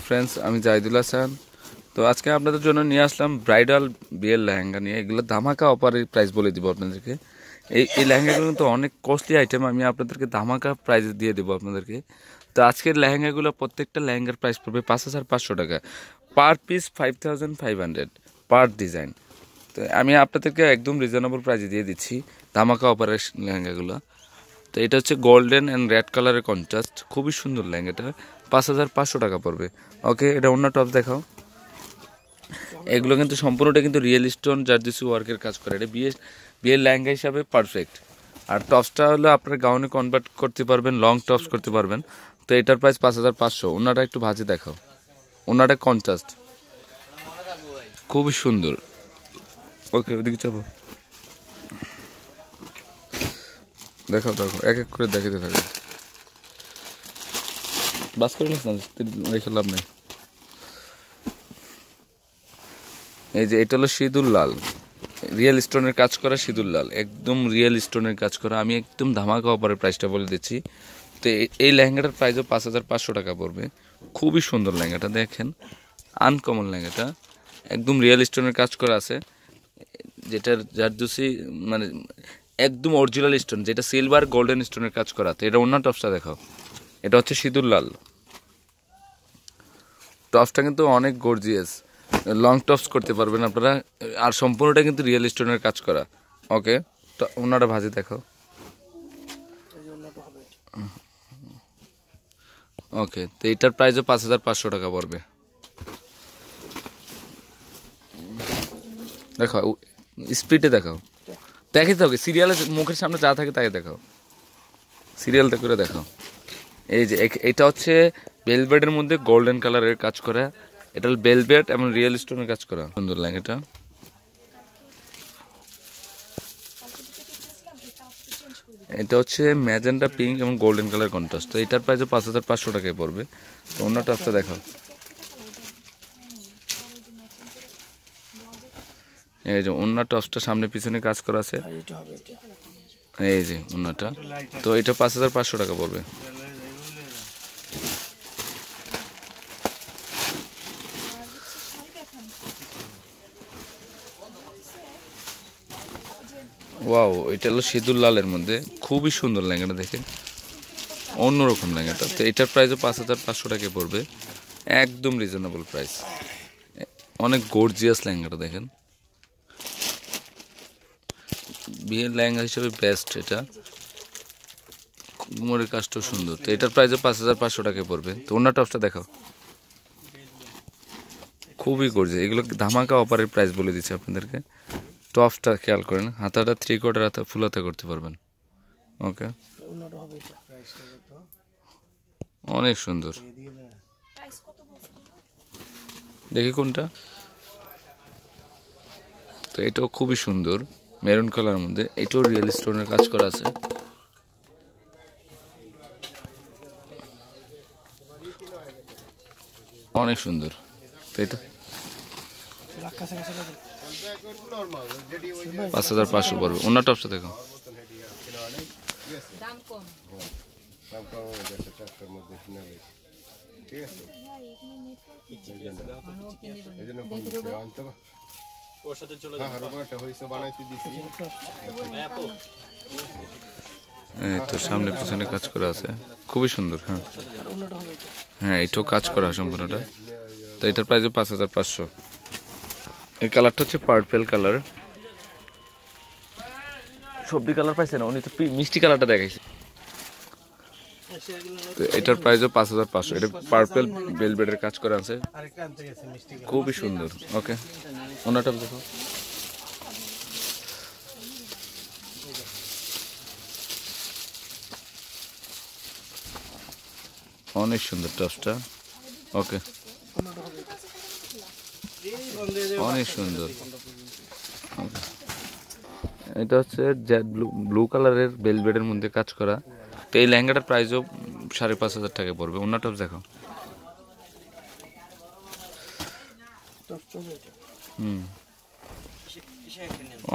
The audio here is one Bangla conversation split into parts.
ফ্রেন্ডস, আমি জাহিদুল হাসান। তো আজকে আপনাদের জন্য নিয়ে আসলাম ব্রাইডাল বিয়ের লেহেঙ্গা নিয়ে। এগুলো ধামাকা অফারের প্রাইস বলে দিব আপনাদেরকে। এই লেহেঙ্গাগুলো কিন্তু অনেক কস্টলি আইটেম, আমি আপনাদেরকে ধামাকা প্রাইস দিয়ে দেবো আপনাদেরকে। তো আজকের লেহেঙ্গাগুলো প্রত্যেকটা লেহেঙ্গার প্রাইস পড়বে 5,500 টাকা, পার পিস 5,500 পার ডিজাইন। তো আমি আপনাদেরকে একদম রিজনেবল প্রাইসে দিয়ে দিচ্ছি ধামাকা অফারের লেহেঙ্গাগুলো। তো এটা হচ্ছে গোল্ডেন অ্যান্ড রেড কালারের কন্ট্রাস্ট, খুবই সুন্দর লেহেঙ্গাটা, 5,500 টাকা পড়বে। ওকে, এটা অন্য টপ দেখাও। এগুলো কিন্তু সম্পূর্ণটা কিন্তু রিয়েল স্টোন জারদুসি ওয়ার্কের কাজ করে। এটা বিয়ের লেহেঙ্গা হিসাবে পারফেক্ট। আর টপসটা হলো আপনার গাউনে কনভার্ট করতে পারবেন, লং টপস করতে পারবেন। তো এটার প্রাইস 5,500। ওনাটা একটু ভাজে দেখাও, ওনাটা কন্ট্রাস্ট খুবই সুন্দর। ওকে, ওদিকে যাবো, দেখাও দেখো, এক এক করে দেখাতে থাকে। বাস করে নিস না, রেখে লাভ নেই। এই যে এটা হলো সিঁদুর লাল, রিয়েল স্টোনের কাজ করা সিঁদুর লাল, একদম রিয়েল স্টোনের কাজ করা। আমি একদম ধামাকা অফারের প্রাইসটা বলে দিচ্ছি। তো এই লেহেঙ্গাটার প্রাইসও 5,500 টাকা পড়বে। খুবই সুন্দর লেহেঙ্গাটা, দেখেন আনকমন লেহেঙ্গাটা, একদম রিয়েল স্টোনের কাজ করা আছে। যেটার জারদুসি মানে একদম অরিজিনাল স্টোন, যেটা সিলভার গোল্ডেন স্টোনের কাজ করা। তো এটা অন্য টপসটা দেখাও। এটা হচ্ছে সিঁদুর লাল টপসটা, কিন্তু অনেক গর্জিয়াস, লং টপস করতে পারবেন আপনারা। আর সম্পূর্ণটা কিন্তু রিয়েল স্টোনের কাজ করা। ওকে, তো ওনাটা ভাজি দেখো। ওকে, তো এটার প্রাইসও 5,500 টাকা পড়বে। দেখো স্পিডে দেখাও, দেখে তো সিরিয়ালে মুখের সামনে যা থাকে তাই দেখাও, সিরিয়ালটা করে দেখাও। এই যে এটা হচ্ছে বেলভেটের মধ্যে গোল্ডেন কালারের কাজ করা। এটা বেলভেট এবং রিয়েল স্টোনের কাজ করা, সুন্দর লাগে এটা। এটা হচ্ছে ম্যাজেন্টা পিঙ্ক এবং গোল্ডেন কালার কন্ট্রাস্ট। তো এটার প্রাইস 5,500 টাকায় পড়বে। তো অন্য টপসটা দেখাও। এই যে অন্য টপসটা সামনে পিছনে কাজ করা আছে, এই যে অন্যটা। তো এটা 5,500 টাকা পড়বে। ওয়াও, এটা হলো সিঁদুর লালের মধ্যে, খুবই সুন্দর লেহেঙ্গাটা, দেখে অন্যরকম লেহেঙ্গাটা। তো এটার প্রাইসও 5,500 টাকায় পড়বে, একদম রিজনেবল প্রাইস। অনেক গর্জিয়াস লেহেঙ্গাটা, দেখেন বিয়ের লেহেঙ্গা হিসেবে বেস্ট এটা। কোমরের কাজটাও সুন্দর। তো এটার প্রাইসও 5,500 টাকায় পড়বে। তো অন্য টপসটা দেখাও, খুবই গর্জিয়াস। এগুলো ধামাকা অফারের প্রাইস বলে দিচ্ছি আপনাদেরকে। টপসটা খেয়াল করেন, হাতাটা 3/4 হাতা ফুল হাতা করতে পারবেন। ওকে, অনেক সুন্দর। দেখি কোনটা। তো এটাও খুবই সুন্দর, মেরুন কালার মধ্যে, এটাও রিয়েল স্টোনের কাজ করা আছে। অনেক সুন্দর। তো এটা 5,500 পড়বে। অন্য টপসটা দেখো, তো সামনে পিছনে কাজ করা আছে, খুবই সুন্দর। হ্যাঁ হ্যাঁ, এটাও কাজ করা সম্পূর্ণটা। তো এটার প্রাইস 5,500। এই কালারটা হচ্ছে পার্পেল কালার, সবজি কালার পাইছে না, উনি তো মিষ্টি কালারটা দেখাইছে। তো এটার প্রাইসও 5,500। এটা পার্পেল বেলভেটের কাজ করা আছে, খুবই সুন্দর। ওকে, ওনাটা দেখো, অনেক সুন্দর টপসটা। ওকে, অনেক সুন্দর। এটা হচ্ছে জেড ব্লু কালারের বেলভেটের মধ্যে কাজ করা। তো এই লেহেঙ্গাটার প্রাইসও 5,500 টাকা পড়বে। অন্য টপস দেখো।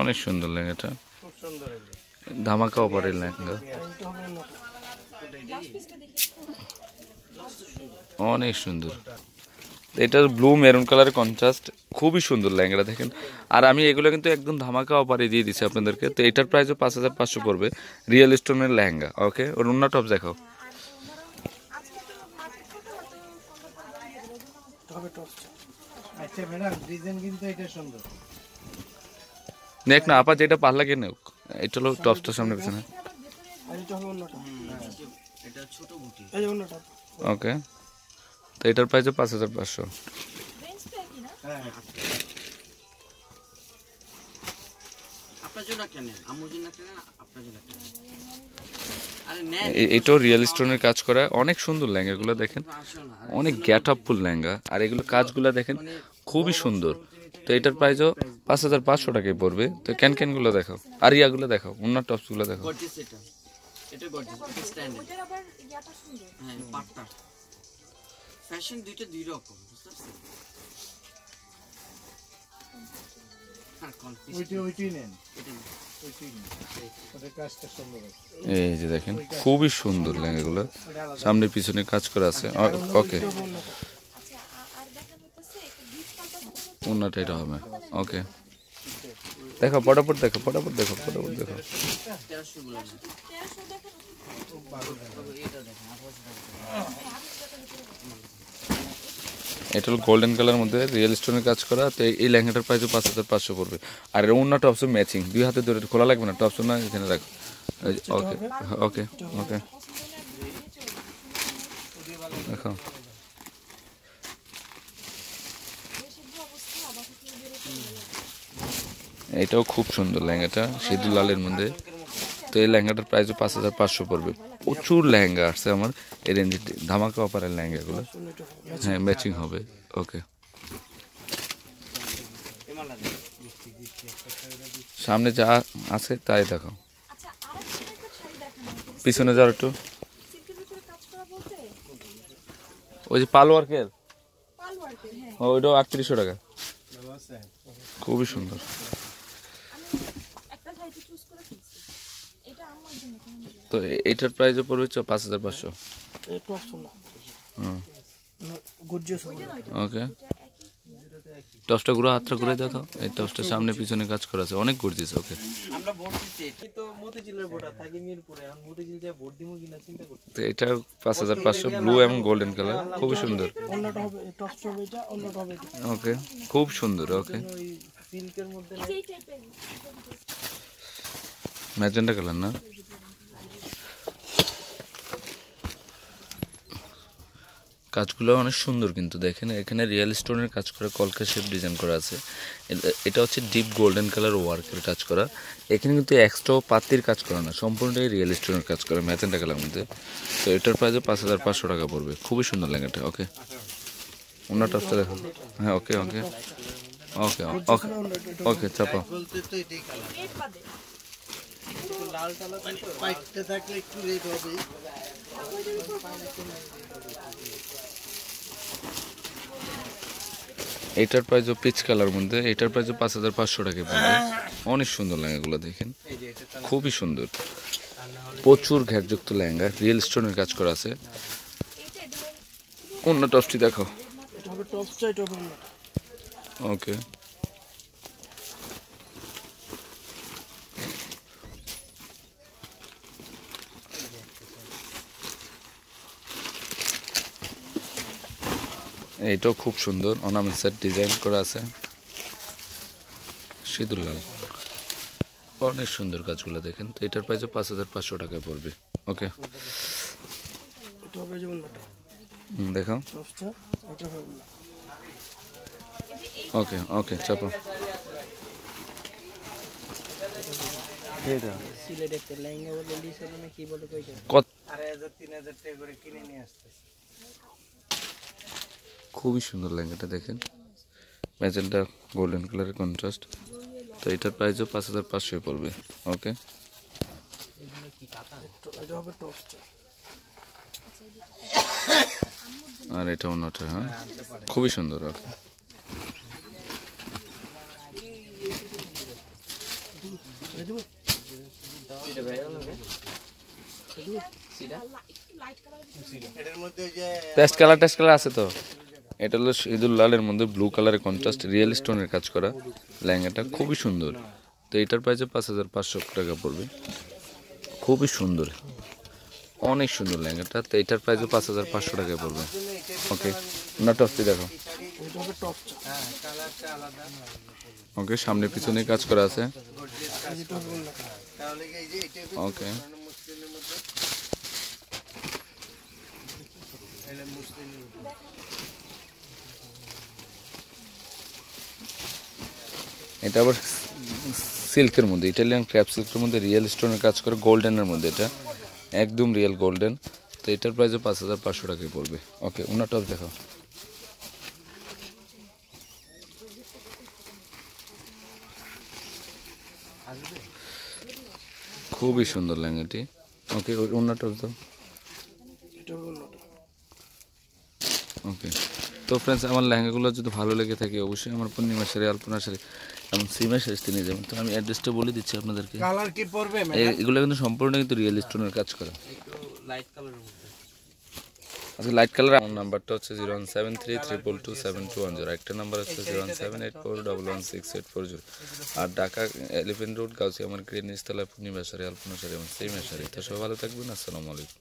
অনেক সুন্দর লেহেঙ্গাটা, ধামাকা অফারের লেহেঙ্গা, অনেক সুন্দর। এটা ব্লু মেরুন কালারের কন্ট্রাস্ট, খুবই সুন্দর লেহেঙ্গাটা দেখেন। আর আমি এগুলো কিন্তু একদম ধামাকা অফারে দিয়ে দিচ্ছি আপনাদেরকে। তো এটার প্রাইসও 5500 পড়বে, রিয়েল স্টোনের লেহেঙ্গা। ওকে, ওর অন্য টপ দেখাও। দেখ না আপা, যেটা পাল্লা কে নেও, এটা হলো টপসটার সামনে পিছনে। ওকে, তো এটার প্রাইস 5500। এটাও রিয়েল স্টোনের কাজ করা, অনেক সুন্দর লেহেঙ্গাগুলো দেখেন, অনেক গেট আপফুল লেহেঙ্গা। আর এগুলো কাজগুলো দেখেন খুবই সুন্দর। তো এটার প্রাইসও 5500 টাকায় পড়বে। তো ক্যান গুলো দেখাও, আর ইয়াগুলো দেখাও, অন্য টপস গুলো দেখাও। ফ্যাশন দুইটা দুই রকম, বুঝতে পারছেন? এই যে দেখেন খুবই সুন্দর লেহেঙ্গাগুলো, সামনে পিছনে কাজ করা আছে। ওকে, অন্যটা এটা হবে। ওকে, দেখো পটাপট দেখো, পটাপট দেখো, পটাপট দেখো। এটা হলো গোল্ডেন কালার মধ্যে রিয়েল স্টোনের কাজ করা। তো এই লেহেঙ্গাটার প্রাইস 5500 পড়বে। আর এর অন্য টপসও ম্যাচিং, দুই হাতে ধরে খোলা লাগবে না, টপসও না এখানে রাখো। ওকে ওকে ওকে, দেখো এটাও খুব সুন্দর লেহেঙ্গাটা, সিঁদুর লালের মধ্যে। তো এই লেহেঙ্গাটার প্রাইসও 5500 পড়বে। প্রচুর লেহেঙ্গা আসছে আমার এই রেঞ্জে, ধামাকা অফারের লেহেঙ্গাগুলো। হ্যাঁ, ম্যাচিং হবে। ওকে, সামনে যা আছে তাই দেখো, পিছনে যাও একটু। ওই যে পালওয়ার্কের, ওইটাও 3800 টাকা, খুবই সুন্দর। তো এটার প্রাইসও পড়বে 5500। ওকে, টপসটা ঘুরে, হাতটা ঘুরে দেখো। এই টপসটা সামনে পিছনে কাজ করা আছে, অনেক গর্জিয়াস। ওকে, তো এটা 5500, ব্লু এবং গোল্ডেন কালার, খুবই সুন্দর। ওকে, খুব সুন্দর। ওকে, ম্যাজেন্টা কালার না, কাজগুলো অনেক সুন্দর কিন্তু দেখেন, এখানে রিয়েল স্টোনের কাজ করা, কলকা শেপ ডিজাইন করা আছে। এটা হচ্ছে ডিপ গোল্ডেন কালার ওয়ার্কের কাজ করা। এখানে কিন্তু এক্সট্রা পাতির কাজ করা না, সম্পূর্ণটাই রিয়েল স্টোনের কাজ করা, ম্যাজেন্টা কালার মধ্যে। তো এটার প্রাইস 5500 টাকা পড়বে, খুবই সুন্দর লেহেঙ্গাটা। ওকে, অন্য টপসটা দেখো। হ্যাঁ, ওকে ওকে ওকে ওকে ওকে, চাপাও। এটার প্রাইসও পিচ কালার মধ্যে, এটার প্রাইসও 5500 টাকা পড়বে। অনেক সুন্দর লেহেঙ্গাগুলো দেখেন, খুবই সুন্দর, প্রচুর ঘেরযুক্ত লেহেঙ্গা, রিয়েল স্টোনের কাজ করা আছে। অন্য টপসটি দেখো। ওকে, এইটাও খুব সুন্দর, অর্নামেন্ট সেট ডিজাইন করা আছে, সিঁদুর লাল, অনেক সুন্দর কাজগুলো দেখেন। তো এটার প্রাইস 5500 টাকায় পড়বে। ওকে, দেখো। ওকে ওকে, চাপো। খুবই সুন্দর লেহেঙ্গাটা দেখেন, ম্যাজেন্টা গোল্ডেন কালারের কন্ট্রাস্ট। তো এটার প্রাইসও 5500 পড়বে। ওকে, আর এটা অন্যটা। হ্যাঁ, খুবই সুন্দর। ওকে, টেস্ট কালার আছে তো। এটা হলো সিঁদুর লালের মধ্যে ব্লু কালারের কন্ট্রাস্ট রিয়েল স্টোনের কাজ করা লেহেঙ্গাটা, খুবই সুন্দর। তো এটার প্রাইসে 5,500 টাকা পড়বে। খুবই সুন্দর, অনেক সুন্দর লেহেঙ্গাটা। তো এটার প্রাইসও 5,500 টাকায় পড়বে। ওকে, না টপটি দেখো। ওকে, সামনে পিছনে কাজ করা আছে। ওকে, এটা আবার সিল্কের মধ্যে, ইটালিয়ান ক্র্যাপ সিল্কের মধ্যে রিয়েল স্টোনের কাজ করে, গোল্ডেনের মধ্যে, এটা একদম রিয়েল গোল্ডেন। তো এটার প্রাইসও 5,500 টাকায় পড়বে। ওকে, ওনার টপ দেখো। খুবই সুন্দর লেহেঙ্গাটি। ওকে, ওনার টপ দাও। ওকে, তো ফ্রেন্ডস, আমার লেহেঙ্গাগুলো যদি ভালো লেগে থাকে অবশ্যই আমার পূর্ণিমা শাড়ি, আলপনা শাড়ি এবং সিমের শাড়ি নিয়ে যাবেন। তো আমি অ্যাড্রেসটা বলে দিচ্ছি আপনাদেরকে। কালার কি পড়বে? এগুলো কিন্তু সম্পূর্ণ কিন্তু রিয়েল স্টোনের কাজ করা। আচ্ছা, লাইট কালার। আমার নাম্বারটা হচ্ছে 01732227210। একটা নাম্বার হচ্ছে 07841168440। আর Dhaka elephant road, Gausia market, নিচতলা, পূর্ণিমা শাড়ি, আলপনা শাড়ি এবং সিমের শাড়ি। তো সবাই ভালো থাকবেন। আসসালামু আলাইকুম।